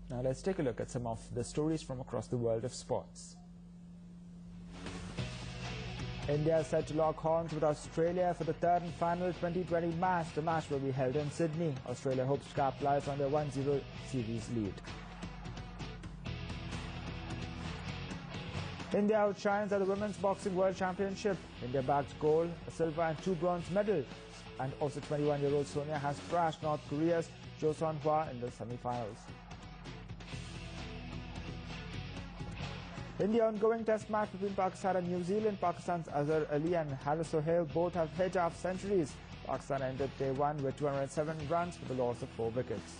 Now let's take a look at some of the stories from across the world of sports. India is set to lock horns with Australia for the third and final 2020 match. The match will be held in Sydney. Australia hopes to capitalize on their 1-0 series lead. India outshines at the Women's Boxing World Championship. India bagged gold, a silver and 2 bronze medals. And also 21-year-old Sonia has thrashed North Korea's Jo Seon-hwa in the semi-finals. In the ongoing test match between Pakistan and New Zealand, Pakistan's Azhar Ali and Haris Sohail both have hit half centuries. Pakistan ended day 1 with 207 runs with a loss of 4 wickets.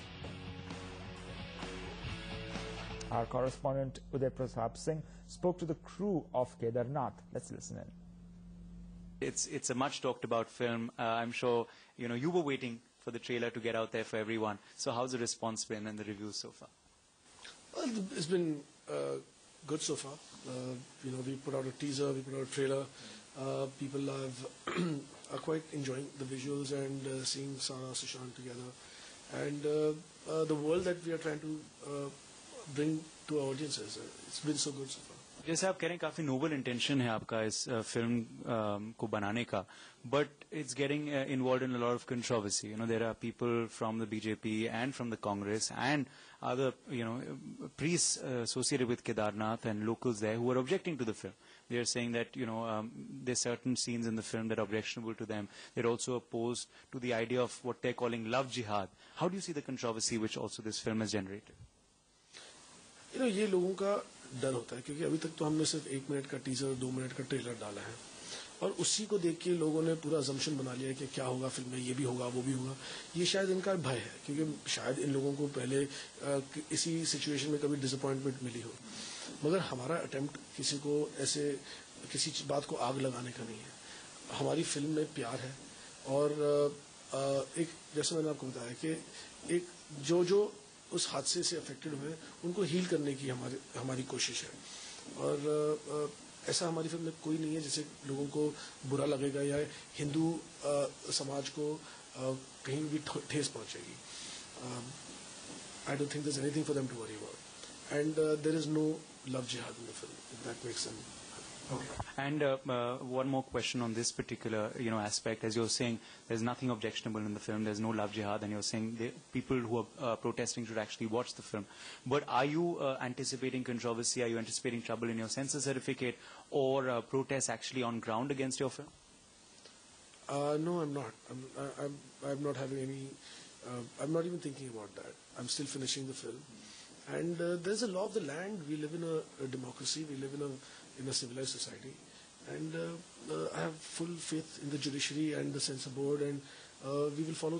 Our correspondent Uday Prasad Singh spoke to the crew of Kedarnath. Let's listen in. It's a much talked about film. I'm sure you were waiting for the trailer to get out there for everyone. So how's the response been and the reviews so far? Well, it's been good so far. We put out a teaser, we put out a trailer. People are quite enjoying the visuals and seeing Sara, Sushant together, and the world that we are trying to bring to our audiences. It's been so good so far. जैसे आप कह रहे हैं काफी Nobel intention है आपका इस film को बनाने का, but it's getting involved in a lot of controversy. There are people from the BJP and from the Congress and other priests associated with Kedarnath and locals there who are objecting to the film. They are saying that there's certain scenes in the film that are objectionable to them. They're also opposed to the idea of what they're calling love jihad. How do you see the controversy which also this film has generated? ये लोगों का डर होता है क्योंकि अभी तक तो हमने सिर्फ 1 मिनट का टीजर 2 मिनट का ट्रेलर डाला है और उसी को देख के लोगों ने पूरा अजम्पशन बना लिया कि क्या होगा फिल्म में, ये भी होगा वो भी होगा. ये शायद इनका भय है क्योंकि शायद इन लोगों को पहले इसी सिचुएशन में कभी डिसअपॉइंटमेंट मिली हो. मगर हमारा अटेम्प्ट किसी को ऐसे किसी बात को आग लगाने का नहीं है. हमारी फिल्म में प्यार है और एक जैसे मैंने आपको बताया कि एक जो उस हादसे से अफेक्टेड हुए उनको हील करने की हमारी कोशिश है. और ऐसा हमारी फिल्म में कोई नहीं है जिसे लोगों को बुरा लगेगा या हिंदू समाज को कहीं भी ठेस पहुंचेगी. I don't think there is anything for them to worry about. And there is no love jihad in the film, if that makes sense. Okay. And one more question on this particular aspect. As you're saying, there's nothing objectionable in the film. There's no love jihad, and you're saying people who are protesting should actually watch the film. But are you anticipating controversy? Are you anticipating trouble in your censor certificate or protests actually on ground against your film? No, I'm not. I'm not having any. I'm not even thinking about that. I'm still finishing the film. And there's a law of the land. We live in a democracy. We live in a civilized society. And I have full faith in the judiciary and the censor board, and we will follow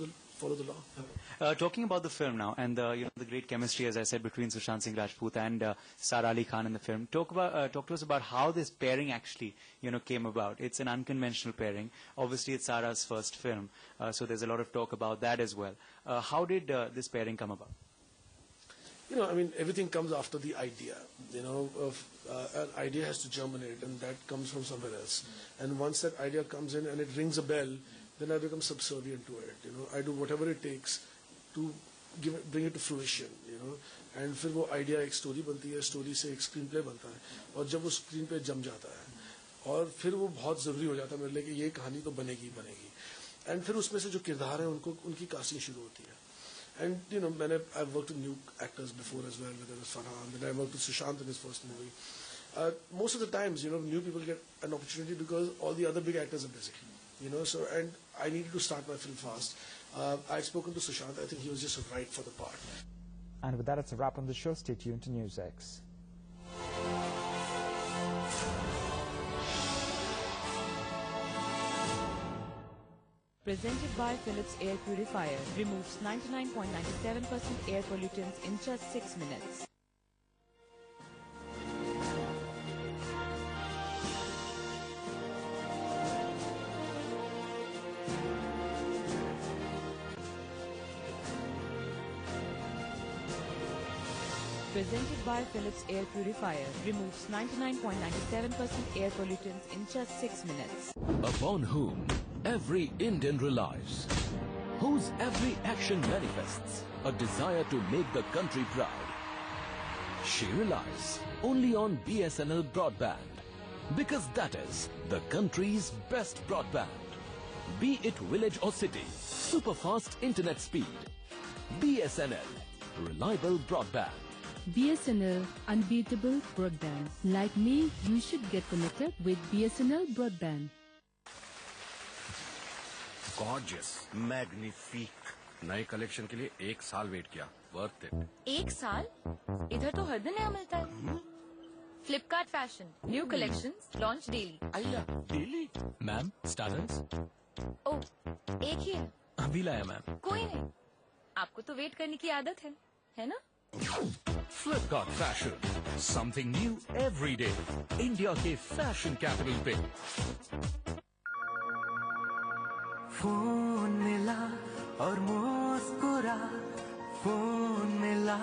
the law. Talking about the film now, and the great chemistry, as I said, between Sushant Singh Rajput and Sara Ali Khan in the film. Talk to us about how this pairing actually came about. It's an unconventional pairing. Obviously, it's Sara's first film, so there's a lot of talk about that as well. How did this pairing come about? Everything comes after the idea. An idea has to germinate, and that comes from somewhere else. And once that idea comes in and it rings a bell, then I become subservient to it. I do whatever it takes to bring it to fruition. And फिर वो idea एक story बनती है, story से एक screenplay बनता है, और जब वो screen पे जम जाता है, और फिर वो बहुत जरूरी हो जाता है मेरे लिए कि ये कहानी तो बनेगी. And फिर उसमें से जो किरदार हैं उनकी casting शुरू होती है. And I've worked with new actors before as well, whether it was Farhan, then I worked with Sushant in his first movie. Most of the times, new people get an opportunity because all the other big actors are busy. So and I needed to start my film fast. I'd spoken to Sushant. I think he was just right for the part. And with that, it's a wrap on the show. Stay tuned to NewsX. Presented by Philips Air Purifier. Removes 99.97% air pollutants in just 6 minutes. Presented by Philips Air Purifier. Removes 99.97% air pollutants in just 6 minutes. Upon whom every Indian relies, whose every action manifests a desire to make the country proud, She relies only on BSNL broadband because that is the country's best broadband. Be it village or city, super fast internet speed. BSNL, reliable broadband. BSNL, unbeatable broadband. Like me, you should get connected with BSNL broadband. Gorgeous, magnifique. नए collection के लिए 1 साल wait किया, worth it. 1 साल? इधर तो हर दिन नया मिलता है. Flipkart fashion, new collections launch daily. अय्या, डेली? Ma'am, starters? ओह, एक ही है. अभी लाया मैम. कोई नहीं. आपको तो वेट करने की आदत है ना? Flipkart Fashion, something new every day. India के fashion capital पे. फोन मिला और मुस्कुरा, फोन मिला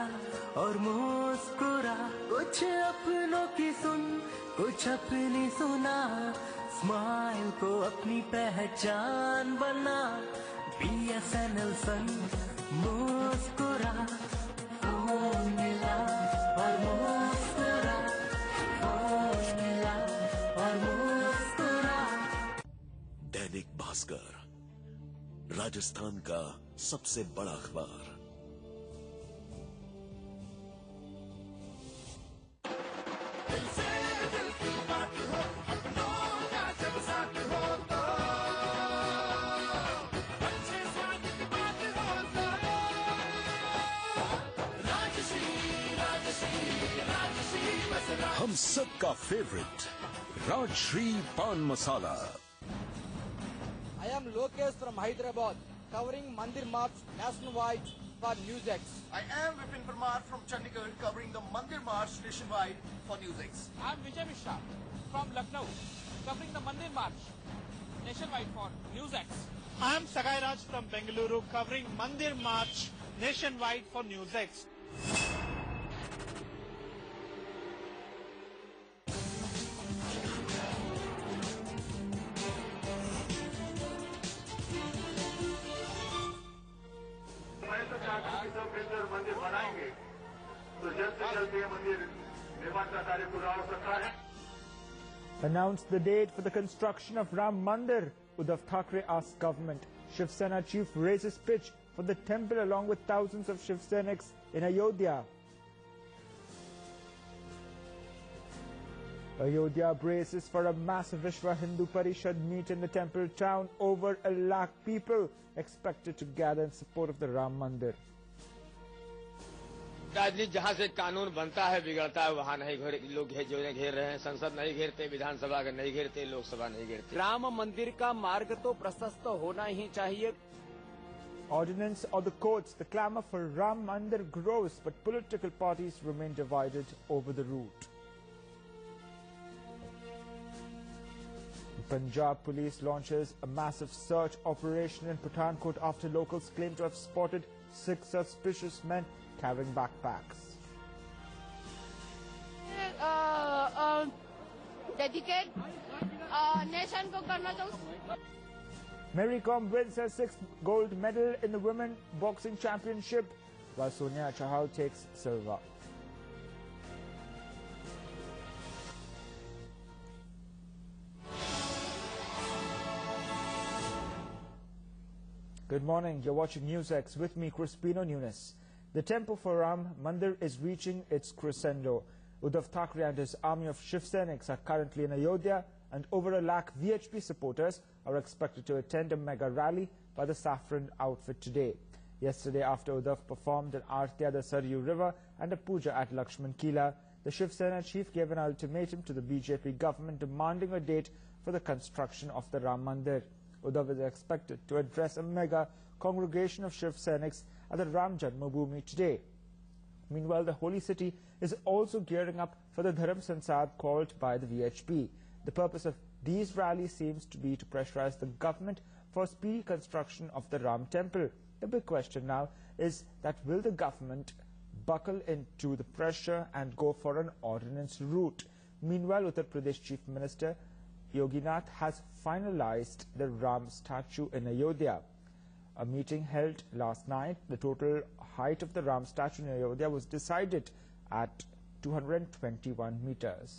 और मुस्कुरा, कुछ अपनों की सुन, कुछ अपनी सुना, स्माइल को अपनी पहचान बना. BSNL संग मुस्कुरा, फोन मिला और मुस्कुरा, फोन मिला और मुस्कुरा. दैनिक भास्कर, राजस्थान का सबसे बड़ा अखबार. हम सबका फेवरेट राजश्री पान मसाला. I am Lokesh from Hyderabad, covering Mandir March nationwide for NewsX. I am Vipin Parmar from Chandigarh, covering the Mandir March nationwide for NewsX. I am Vijay Mishra from Lucknow, covering the Mandir March nationwide for NewsX. I am Sagai Raj from Bengaluru, covering Mandir March nationwide for NewsX. मंदिर बनाएंगे तो जल्द से जल्द ये मंदिर निर्माण का कार्य पूरा हो सकता है. Announced the date for the construction of Ram Mandir, Uddhav Thackeray asked government. Shiv Sena chief raises pitch for the temple along with thousands of Shiv Senics in Ayodhya. Ayodhya braces for a massive Vishwa Hindu Parishad meet in the temple town. Over 1 lakh people expected to gather in support of the Ram Mandir. राजनीति जहाँ से कानून बनता है बिगड़ता है वहाँ नहीं लोग घेर रहे हैं. संसद नहीं घेरते, विधानसभा नहीं घेरते, लोकसभा नहीं घेरते. राम मंदिर का मार्ग तो प्रशस्त होना ही चाहिए. Ordinance or the courts, the clamour for Ram Mandir grows, but political parties remain divided over the route. Punjab police launches a massive search operation in Pathankot after locals claim to have spotted 6 suspicious men carrying backpacks. Dedicate nation ko karna chahu. Mary Kom wins her 6th gold medal in the women boxing championship, while Sonia Chahal takes silver. Good morning, you're watching NewsX with me, Crispino Nunes. The temple for Ram Mandir is reaching its crescendo. Uddhav Thackeray and his army of Shiv Senics are currently in Ayodhya, and over 1 lakh VHP supporters are expected to attend a mega rally by the Saffron outfit today. Yesterday, after Uddhav performed an Aarti at the Saryu River and a puja at Lakshman Kila, the Shiv Sena chief gave an ultimatum to the BJP government demanding a date for the construction of the Ram Mandir. Uddhav is expected to address a mega congregation of Shiv Senics at the Ram Janmabhoomi today. Meanwhile, the holy city is also gearing up for the Dharam Sansad called by the VHP. The purpose of these rallies seems to be to pressurize the government for speedy construction of the Ram temple. The big question now is that will the government buckle into the pressure and go for an ordinance route? Meanwhile, Uttar Pradesh Chief Minister Yoginath has finalized the Ram statue in Ayodhya. A meeting held last night, the total height of the Ram statue in Ayodhya was decided at 221 meters.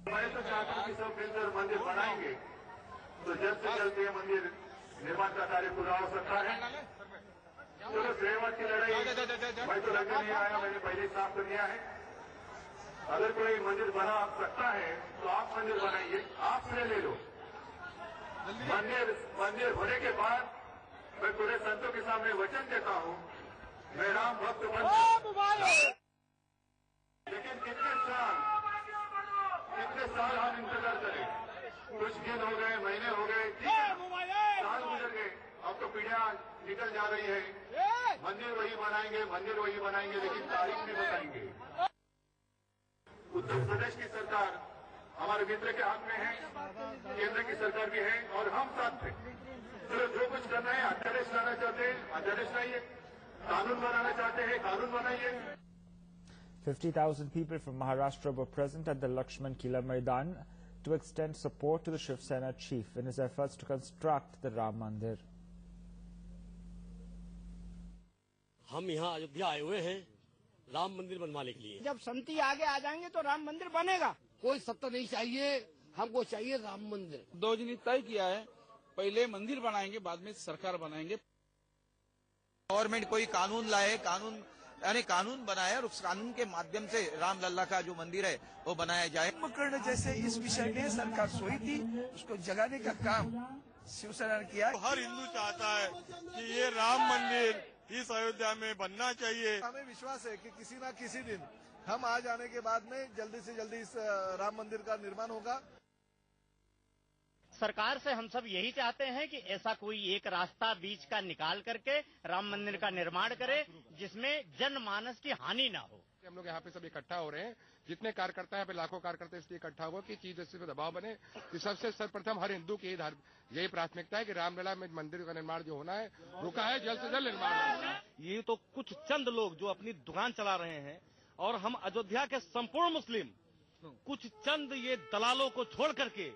मैं तो चाहता हूं कि सब मिलकर मंदिर बनाएंगे तो जल्द से जल्द ये मंदिर निर्माण का कार्य पूरा हो सकता है। चलो सेवा की लड़ाई मैं तो लड़ने नहीं आया, मैंने पहले साफ कर दिया है। अगर कोई मंदिर बना सकता है तो आप मंदिर बनाइए, आप श्रेय ले लो। मंदिर होने के बाद मैं पूरे संतों के सामने वचन देता हूं, मैं राम भक्त बन। लेकिन कितने साल हम इंतजार करें? कुछ दिन हो गए, महीने हो गए, साल गुजर गए, अब तो पीढ़ियां निकल जा रही है। मंदिर वही बनाएंगे, लेकिन तारीख नहीं बताएंगे। उत्तर प्रदेश की सरकार हमारे मित्र के हाथ में है, केंद्र की सरकार भी है और हम साथ थे। चलो जो कुछ करना है, अध्यादेश लाना चाहते हैं अध्यादेश लाइए, कानून बनाना चाहते हैं कानून बनाइए। 50,000 people from Maharashtra were present at the Lakshman Kila Maidan to extend support to the Shiv Sena chief in his efforts to construct the Ram Mandir. हम यहाँ अयोध्या आए हुए हैं राम मंदिर बनवाने के लिए। जब संती आगे आ जाएंगे तो राम मंदिर बनेगा। कोई सत्ता नहीं चाहिए, हमको चाहिए राम मंदिर। 2 जी ने तय किया है, पहले मंदिर बनाएंगे, बाद में सरकार बनाएंगे। गवर्नमेंट कोई कानून लाए, कानून बनाए और उस कानून के माध्यम से रामलला का जो मंदिर है वो बनाया जाए। कुंभकर्ण जैसे इस विषय में सरकार सोई थी, उसको जगाने का काम शिवसेना ने किया। हर हिंदू चाहता है कि ये राम मंदिर इस अयोध्या में बनना चाहिए। हमें विश्वास है कि किसी न किसी दिन हम आ जाने के बाद में जल्दी से जल्दी इस राम मंदिर का निर्माण होगा। सरकार से हम सब यही चाहते हैं कि ऐसा कोई एक रास्ता बीच का निकाल करके राम मंदिर का निर्माण करे जिसमें जनमानस की हानि ना हो। हम लोग यहाँ पे सब इकट्ठा हो रहे हैं, जितने कार्यकर्ता यहाँ पे लाखों कार्यकर्ता इसलिए इकट्ठा हुआ कि चीज पे दबाव बने कि सबसे सर्वप्रथम हर हिंदू की यही प्राथमिकता है कि रामलला में मंदिर का निर्माण जो होना है रुका है, जल्द से जल्द निर्माण होना। ये तो कुछ चंद लोग जो अपनी दुकान चला रहे हैं और हम अयोध्या के संपूर्ण मुस्लिम कुछ चंद ये दलालों को छोड़ करके